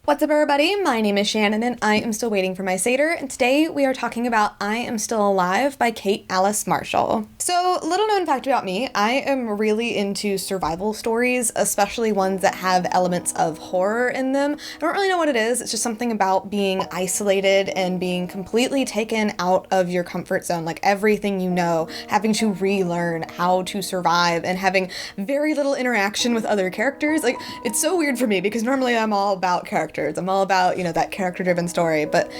What's up, everybody? My name is Shannon and I am still waiting for my satyr, and today we are talking about I Am Still Alive by Kate Alice Marshall. So, little known fact about me, I am really into survival stories, especially ones that have elements of horror in them. I don't really know what it is, it's just something about being isolated and being completely taken out of your comfort zone, like everything you know, having to relearn how to survive and having very little interaction with other characters. Like, it's so weird for me because normally I'm all about characters. I'm all about, that character-driven story, but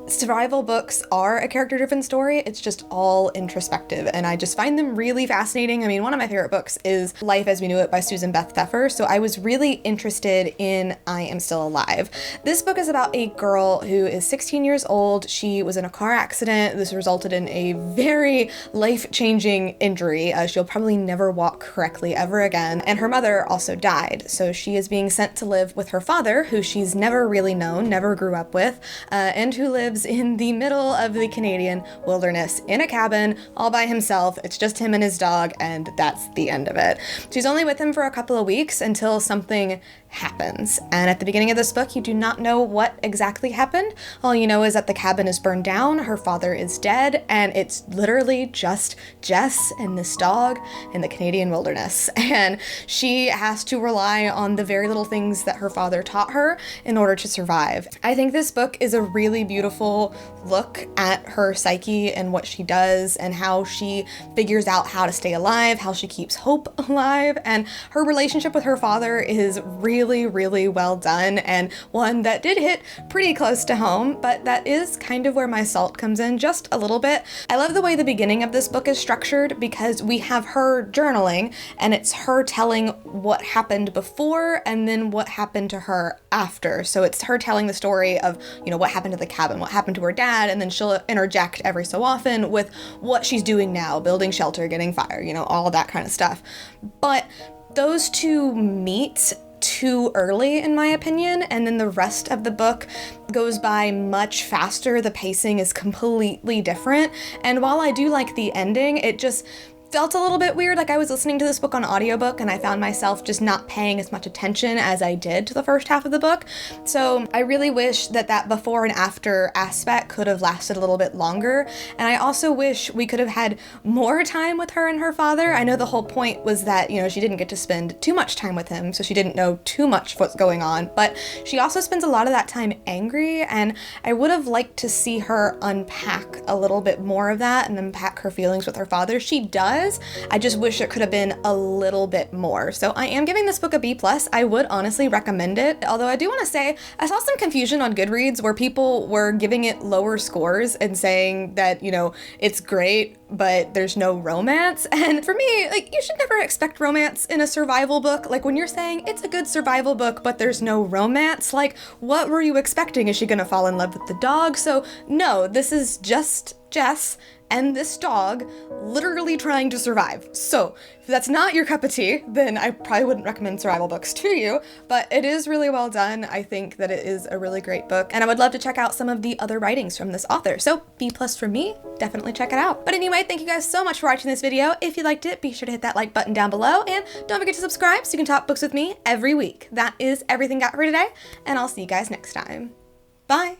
survival books are a character-driven story. It's just all introspective, and I just find them really fascinating. I mean, one of my favorite books is Life as We Knew It by Susan Beth Pfeffer, so I was really interested in I Am Still Alive. This book is about a girl who is 16 years old. She was in a car accident. This resulted in a very life-changing injury. She'll probably never walk correctly ever again, and her mother also died, so she is being sent to live with her father, who she's never really known, never grew up with, and who lives in the middle of the Canadian wilderness in a cabin all by himself. It's just him and his dog, and that's the end of it. She's only with him for a couple of weeks until something happens. And at the beginning of this book, you do not know what exactly happened. All you know is that the cabin is burned down, her father is dead, and it's literally just Jess and this dog in the Canadian wilderness. And she has to rely on the very little things that her father taught her in order to survive. I think this book is a really beautiful look at her psyche and what she does and how she figures out how to stay alive, how she keeps hope alive, and her relationship with her father is really well done, and one that did hit pretty close to home, but that is kind of where my salt comes in just a little bit. I love the way the beginning of this book is structured because we have her journaling, and it's her telling what happened before and then what happened to her after. So it's her telling the story of, what happened to the cabin, what happened to her dad, and then she'll interject every so often with what she's doing now, building shelter, getting fire, all of that kind of stuff. But those two meet too early, in my opinion, and then the rest of the book goes by much faster. The pacing is completely different, and while I do like the ending, it just felt a little bit weird. Like, I was listening to this book on audiobook and I found myself just not paying as much attention as I did to the first half of the book. So I really wish that before and after aspect could have lasted a little bit longer. And I also wish we could have had more time with her and her father. I know the whole point was that, she didn't get to spend too much time with him, so she didn't know too much what's going on, but she also spends a lot of that time angry, and I would have liked to see her unpack a little bit more of that and unpack her feelings with her father. She does. I just wish it could have been a little bit more. So I am giving this book a B+. I would honestly recommend it. Although I do want to say I saw some confusion on Goodreads where people were giving it lower scores and saying that, it's great, but there's no romance. And for me, you should never expect romance in a survival book. Like, when you're saying it's a good survival book, but there's no romance, what were you expecting? Is she gonna fall in love with the dog? So no, this is just Jess and this dog literally trying to survive. So if that's not your cup of tea, then I probably wouldn't recommend survival books to you, but it is really well done. I think that it is a really great book, and I would love to check out some of the other writings from this author. So B+ for me, definitely check it out. But anyway, thank you guys so much for watching this video. If you liked it, be sure to hit that like button down below, and don't forget to subscribe so you can talk books with me every week. That is everything got for today, and I'll see you guys next time. Bye!